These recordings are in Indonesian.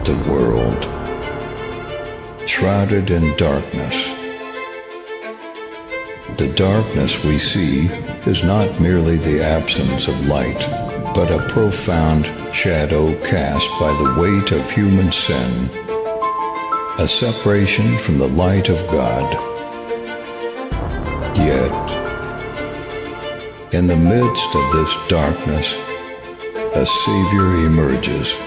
the world, shrouded in darkness. The darkness we see is not merely the absence of light, but a profound shadow cast by the weight of human sin, a separation from the light of God. Yet, in the midst of this darkness, a Savior emerges,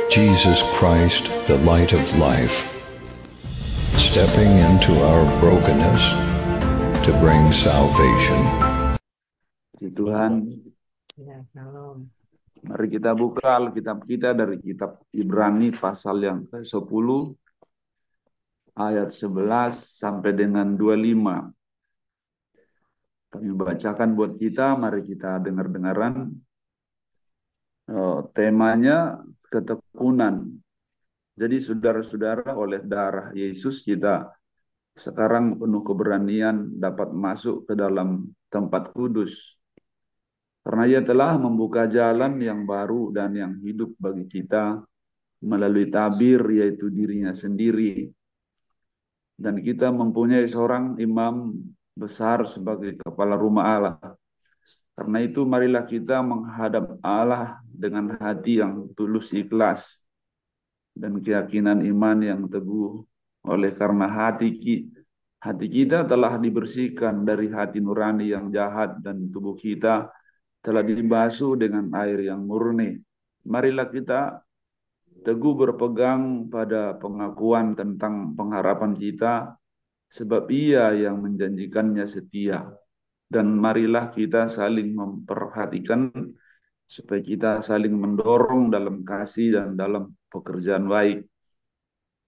Jesus Christ, the light of life, stepping into our brokenness to bring salvation. Tuhan, Ya, shalom. mari kita buka Alkitab kita dari kitab Ibrani pasal yang ke-10 ayat 11 sampai dengan 25. Kami bacakan buat kita, mari kita dengar-dengaran. Temanya ketekunan. Jadi saudara-saudara, oleh darah Yesus kita sekarang penuh keberanian dapat masuk ke dalam tempat kudus. Karena Ia telah membuka jalan yang baru dan yang hidup bagi kita melalui tabir, yaitu dirinya sendiri. Dan kita mempunyai seorang imam besar sebagai kepala rumah Allah. Karena itu marilah kita menghadap Allah dengan hati yang tulus ikhlas dan keyakinan iman yang teguh. Oleh karena hati kita telah dibersihkan dari hati nurani yang jahat dan tubuh kita telah dibasuh dengan air yang murni. Marilah kita teguh berpegang pada pengakuan tentang pengharapan kita, sebab Ia yang menjanjikannya setia. Dan marilah kita saling memperhatikan supaya kita saling mendorong dalam kasih dan dalam pekerjaan baik.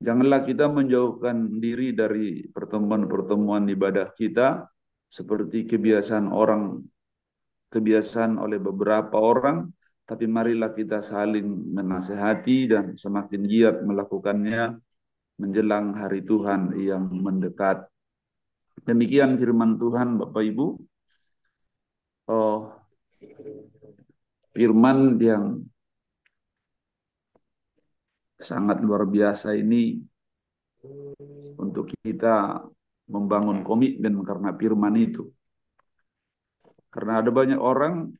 Janganlah kita menjauhkan diri dari pertemuan-pertemuan ibadah kita seperti kebiasaan oleh beberapa orang, tapi marilah kita saling menasehati dan semakin giat melakukannya menjelang hari Tuhan yang mendekat. Demikian firman Tuhan, Bapak Ibu. Firman yang sangat luar biasa ini untuk kita membangun komitmen karena firman itu. Karena ada banyak orang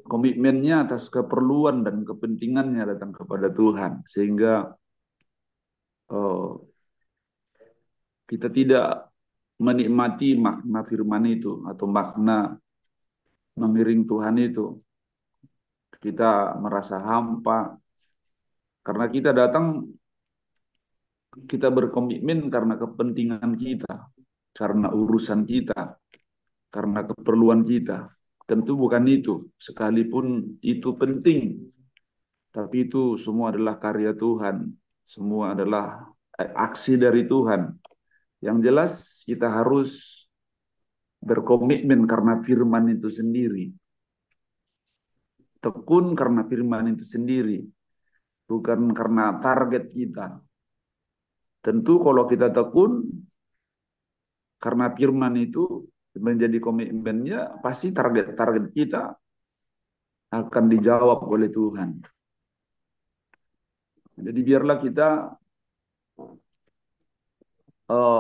komitmennya atas keperluan dan kepentingannya datang kepada Tuhan, sehingga kita tidak menikmati makna firman itu atau makna mengiring Tuhan itu. Kita merasa hampa karena kita datang, kita berkomitmen karena kepentingan kita, karena urusan kita, karena keperluan kita. Tentu bukan itu, sekalipun itu penting, tapi itu semua adalah karya Tuhan, semua adalah aksi dari Tuhan. Yang jelas kita harus berkomitmen karena firman itu sendiri. Tekun karena firman itu sendiri. Bukan karena target kita. Tentu kalau kita tekun karena firman itu menjadi komitmennya, pasti target-target kita akan dijawab oleh Tuhan. Jadi biarlah kita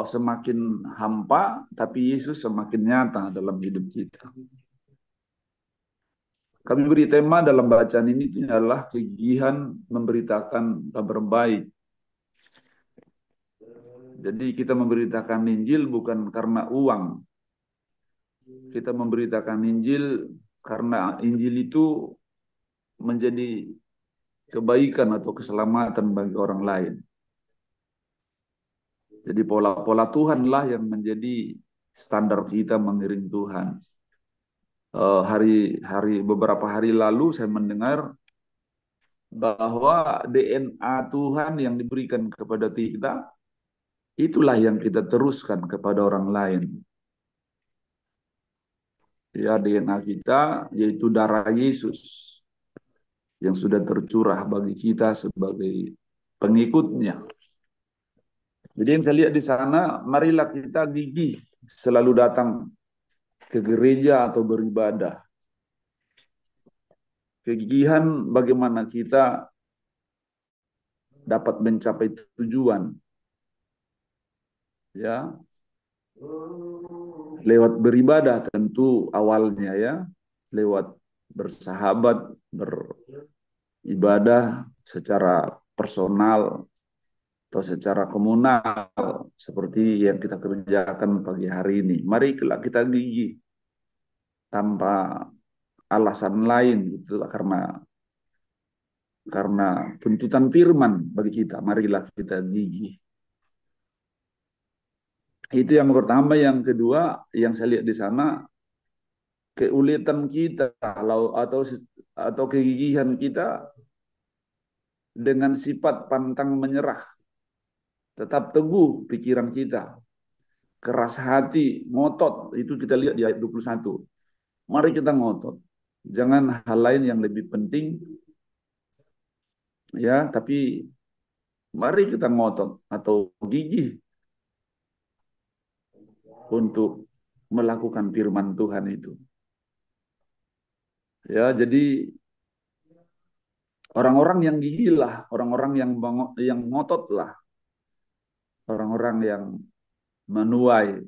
semakin hampa, tapi Yesus semakin nyata dalam hidup kita. Kami beri tema dalam bacaan ini adalah kegigihan memberitakan kabar baik. Jadi kita memberitakan Injil bukan karena uang. Kita memberitakan Injil karena Injil itu menjadi kebaikan atau keselamatan bagi orang lain. Jadi pola-pola Tuhanlah yang menjadi standar kita mengiring Tuhan. Beberapa hari lalu saya mendengar bahwa DNA Tuhan yang diberikan kepada kita, itulah yang kita teruskan kepada orang lain. Ya, DNA kita yaitu darah Yesus yang sudah tercurah bagi kita sebagai pengikutnya. Jadi yang saya lihat di sana, marilah kita gigih selalu datang ke gereja atau beribadah. kegigihan bagaimana kita dapat mencapai tujuan, ya, lewat beribadah tentu awalnya, ya, lewat bersahabat, beribadah secara personal atau secara komunal seperti yang kita kerjakan pagi hari ini. Mari kita gigih tanpa alasan lain, gitu, karena tuntutan firman bagi kita. Marilah kita gigih. Itu yang pertama. Yang kedua, yang saya lihat di sana, keuletan kita atau kegigihan kita dengan sifat pantang menyerah, tetap teguh pikiran kita, keras hati, ngotot. Itu kita lihat di ayat 21. Mari kita ngotot. Jangan hal lain yang lebih penting, ya, tapi mari kita ngotot atau gigih untuk melakukan firman Tuhan itu. Ya, jadi orang-orang yang gigih lah, orang-orang yang ngotot lah, orang-orang yang menuai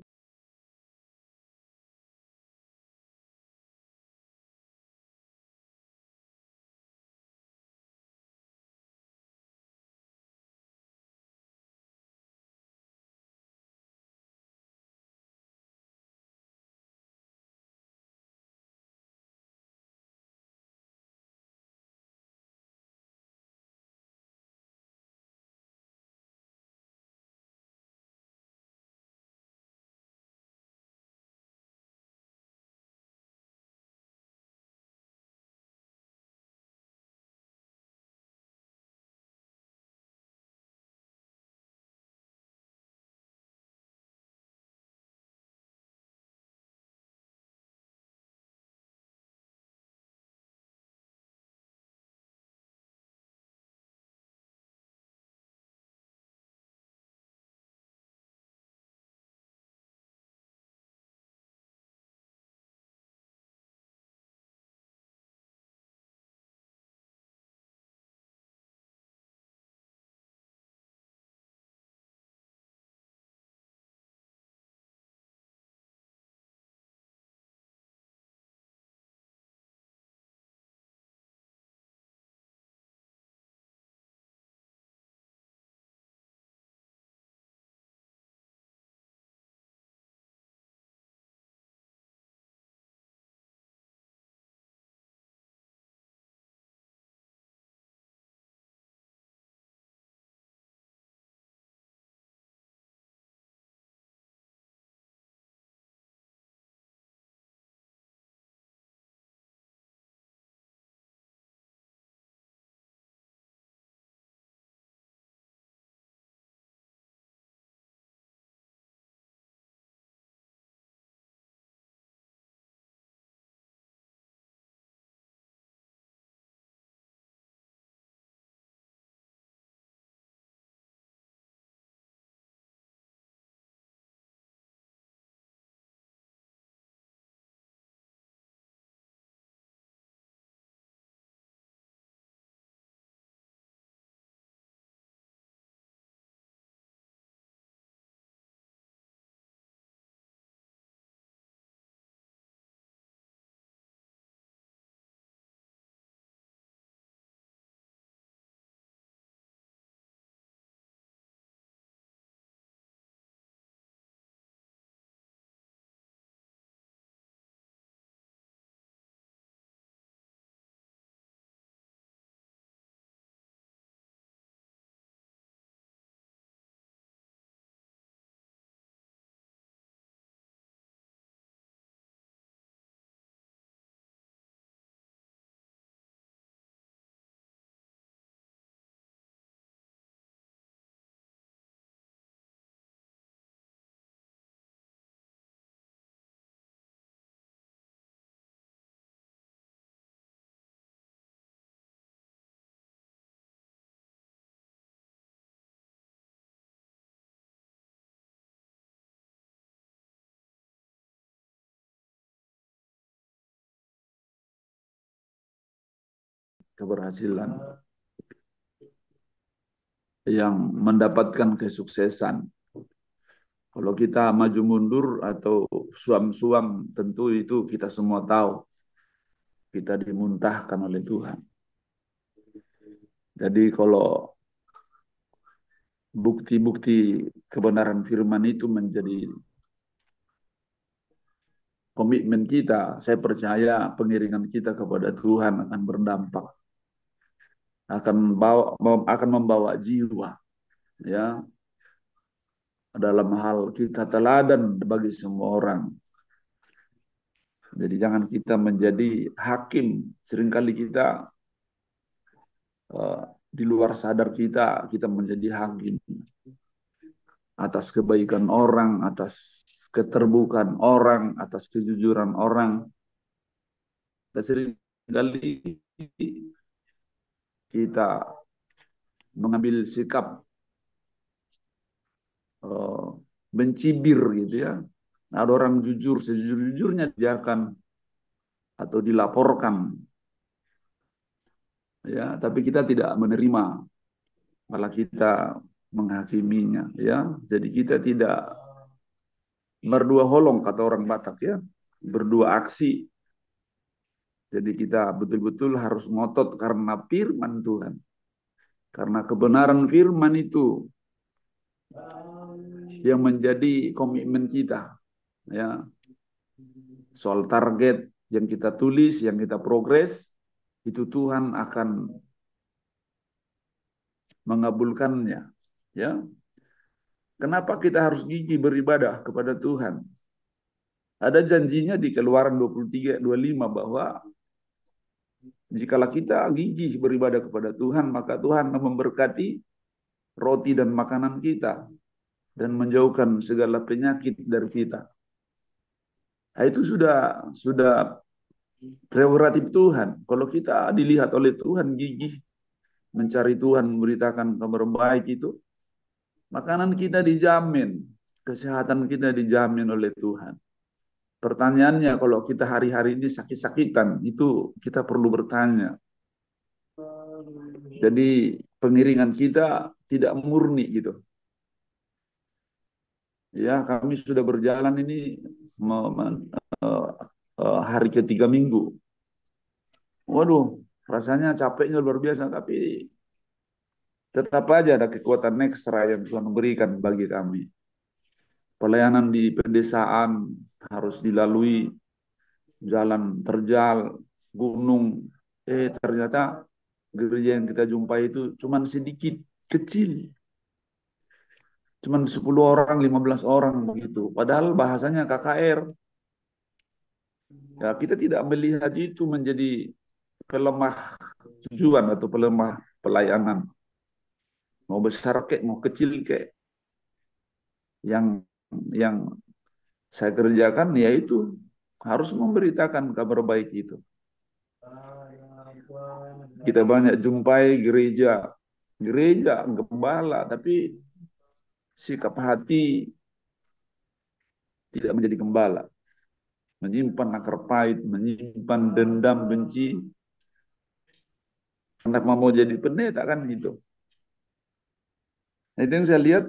keberhasilan, yang mendapatkan kesuksesan. Kalau kita maju mundur atau suam-suam, tentu itu kita semua tahu. Kita dimuntahkan oleh Tuhan. Jadi kalau bukti-bukti kebenaran firman itu menjadi komitmen kita, saya percaya pengiringan kita kepada Tuhan akan berdampak, akan membawa jiwa, ya, dalam hal kita teladan bagi semua orang. Jadi jangan kita menjadi hakim. Seringkali kita di luar sadar kita menjadi hakim atas kebaikan orang, atas keterbukaan orang, atas kejujuran orang. Dan seringkali kita mengambil sikap mencibir gitu ya. Ada orang jujur, sejujur-jujurnya diakan atau dilaporkan, ya, tapi kita tidak menerima, malah kita menghakiminya, ya. Jadi kita tidak berdua holong, kata orang Batak, ya, berdua aksi. Jadi kita betul-betul harus ngotot karena firman Tuhan, karena kebenaran firman itu yang menjadi komitmen kita, ya. Soal target yang kita tulis, yang kita progres, itu Tuhan akan mengabulkannya, ya. Kenapa kita harus gigih beribadah kepada Tuhan? Ada janjinya di Keluaran 23:25 bahwa jikalau kita gigih beribadah kepada Tuhan, maka Tuhan akan memberkati roti dan makanan kita dan menjauhkan segala penyakit dari kita. Nah, itu sudah prerogatif Tuhan. Kalau kita dilihat oleh Tuhan gigih mencari Tuhan, memberitakan kabar baik itu, makanan kita dijamin, kesehatan kita dijamin oleh Tuhan. Pertanyaannya, kalau kita hari-hari ini sakit-sakitan, itu kita perlu bertanya. Jadi pengiringan kita tidak murni gitu. Ya, kami sudah berjalan ini hari ketiga minggu. Waduh, rasanya capeknya luar biasa, tapi tetap aja ada kekuatan ekstra yang Tuhan berikan bagi kami. Pelayanan di pedesaan harus dilalui jalan terjal, gunung. Ternyata gereja yang kita jumpai itu cuman sedikit, kecil. Cuman 10 orang, 15 orang begitu. Padahal bahasanya KKR. Ya, kita tidak melihat itu menjadi pelemah tujuan atau pelemah pelayanan. Mau besar kek, mau kecil kek. Yang saya kerjakan yaitu harus memberitakan kabar baik itu. Kita banyak jumpai gereja gembala, tapi sikap hati tidak menjadi gembala. Menyimpan akar pahit, menyimpan dendam, benci. Kenapa mau jadi pendeta kan gitu. Nah, itu yang saya lihat,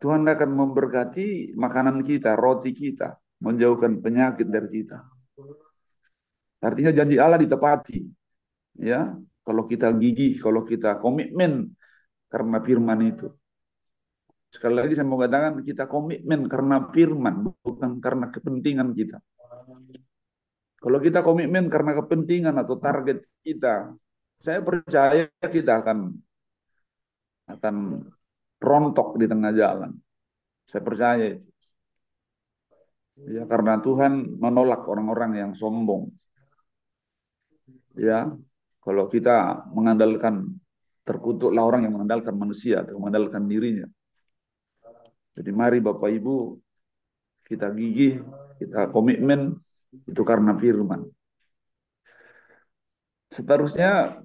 Tuhan akan memberkati makanan kita, roti kita, menjauhkan penyakit dari kita. Artinya janji Allah ditepati. Ya, kalau kita gigih, kalau kita komitmen karena firman itu. Sekali lagi saya mau katakan, kita komitmen karena firman, bukan karena kepentingan kita. Kalau kita komitmen karena kepentingan atau target kita, saya percaya kita akan rontok di tengah jalan. Saya percaya itu. Ya, karena Tuhan menolak orang-orang yang sombong. Ya, kalau kita mengandalkan, terkutuklah orang yang mengandalkan manusia atau mengandalkan dirinya. Jadi mari Bapak Ibu, kita gigih, kita komitmen, itu karena firman. Seterusnya,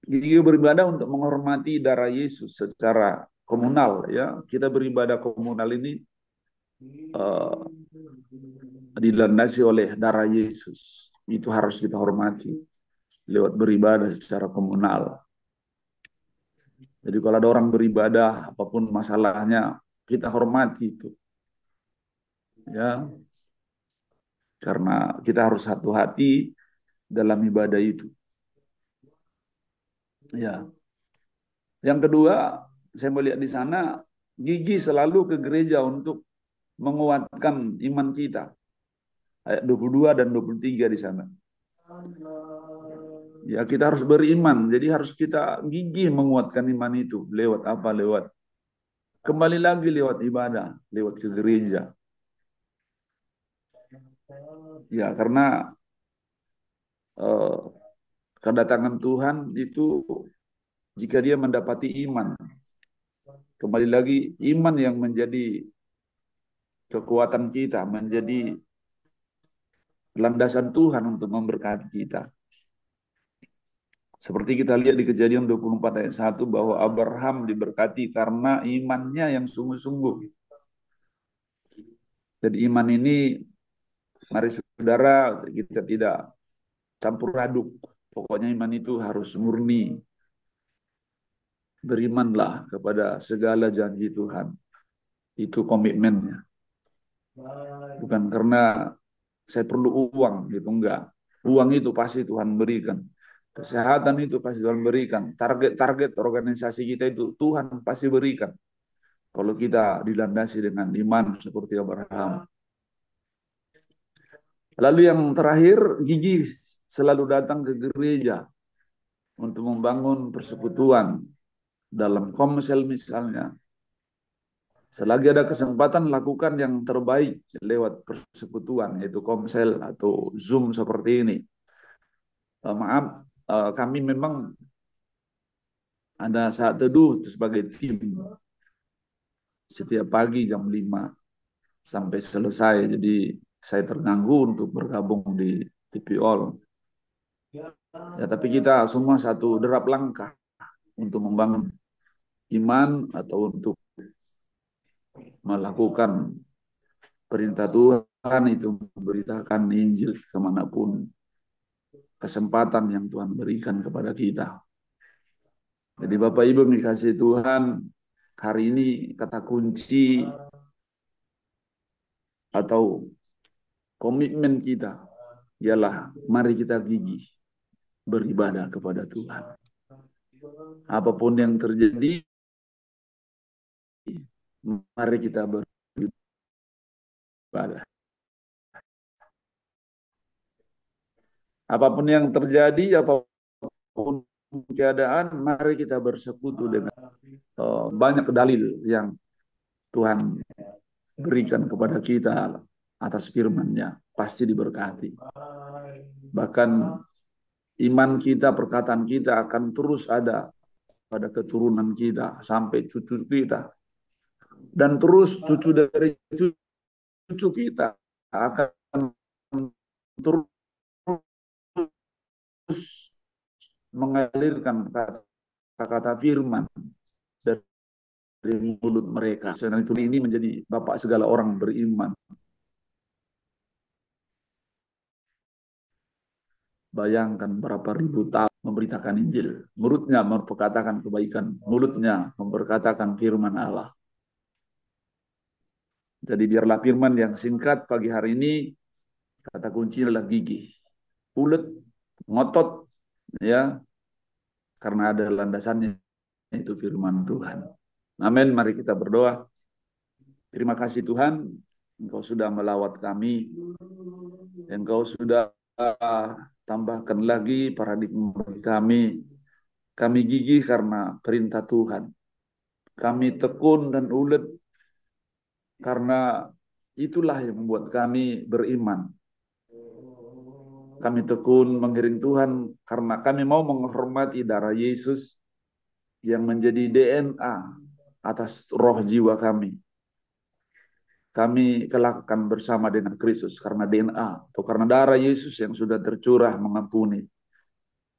gigih beribadah untuk menghormati darah Yesus secara komunal. Ya, kita beribadah komunal ini dilandasi oleh darah Yesus. Itu harus kita hormati. lewat beribadah secara komunal. Jadi kalau ada orang beribadah, apapun masalahnya, kita hormati itu. Ya, karena kita harus satu hati dalam ibadah itu. Ya. Yang kedua, saya melihat di sana gigi selalu ke gereja untuk menguatkan iman kita. Ayat 22 dan 23 di sana. Ya, kita harus beriman. Jadi harus kita gigih menguatkan iman itu. Lewat apa? Lewat kembali lagi lewat ibadah, lewat ke gereja. Ya, karena eh, kedatangan Tuhan itu jika dia mendapati iman. Kembali lagi, iman yang menjadi kekuatan kita, menjadi landasan Tuhan untuk memberkati kita. Seperti kita lihat di Kejadian 24 ayat 1 bahwa Abraham diberkati karena imannya yang sungguh-sungguh. Jadi iman ini, mari saudara, kita tidak campur aduk. Pokoknya iman itu harus murni. Berimanlah kepada segala janji Tuhan. Itu komitmennya. Bukan karena saya perlu uang, gitu, enggak. Uang itu pasti Tuhan berikan. Kesehatan itu pasti Tuhan berikan. Target-target organisasi kita itu Tuhan pasti berikan. Kalau kita dilandasi dengan iman seperti Abraham. Lalu yang terakhir, gigi selalu datang ke gereja untuk membangun persekutuan dalam komsel misalnya. Selagi ada kesempatan, lakukan yang terbaik lewat persekutuan, yaitu komsel atau Zoom seperti ini. Maaf, kami memang ada saat teduh sebagai tim. Setiap pagi jam 5 sampai selesai. Jadi saya terganggu untuk bergabung di TV All. Ya, tapi kita semua satu derap langkah untuk membangun iman atau untuk melakukan perintah Tuhan itu, memberitakan Injil kemanapun kesempatan yang Tuhan berikan kepada kita. Jadi Bapak Ibu dikasih Tuhan, hari ini kata kunci atau komitmen kita ialah mari kita gigih beribadah kepada Tuhan. Apapun yang terjadi, mari kita beribadah. Apapun yang terjadi, apapun keadaan, mari kita bersekutu dengan banyak dalil yang Tuhan berikan kepada kita atas firman-Nya. Pasti diberkati. Bahkan iman kita, perkataan kita akan terus ada pada keturunan kita sampai cucu kita. Dan terus cucu dari cucu kita akan terus mengalirkan kata-kata firman dari mulut mereka. Sedang itu ini menjadi bapak segala orang beriman. Bayangkan berapa ribu tahun memberitakan Injil. Mulutnya memperkatakan kebaikan. Mulutnya memperkatakan firman Allah. Jadi biarlah firman yang singkat pagi hari ini, kata kunci adalah gigih. Ulet, ngotot, ya, karena ada landasannya, itu firman Tuhan. Amin, mari kita berdoa. Terima kasih Tuhan, Engkau sudah melawat kami, Engkau sudah tambahkan lagi paradigma kami. Kami gigih karena perintah Tuhan. Kami tekun dan ulet karena itulah yang membuat kami beriman. Kami tekun mengiring Tuhan karena kami mau menghormati darah Yesus yang menjadi DNA atas roh jiwa kami. Kami kelak akan bersama dengan Kristus karena DNA atau karena darah Yesus yang sudah tercurah mengampuni,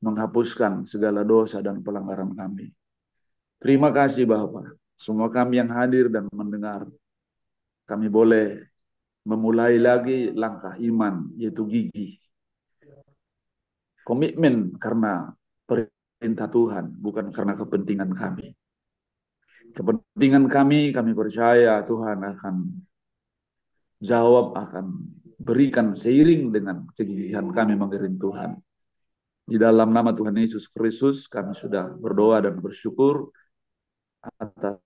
menghapuskan segala dosa dan pelanggaran kami. Terima kasih Bapa. Semua kami yang hadir dan mendengar, kami boleh memulai lagi langkah iman, yaitu gigih. komitmen karena perintah Tuhan, bukan karena kepentingan kami. Kepentingan kami percaya Tuhan akan jawab, akan berikan seiring dengan kegigihan kami mengiring Tuhan. Di dalam nama Tuhan Yesus Kristus kami sudah berdoa dan bersyukur atas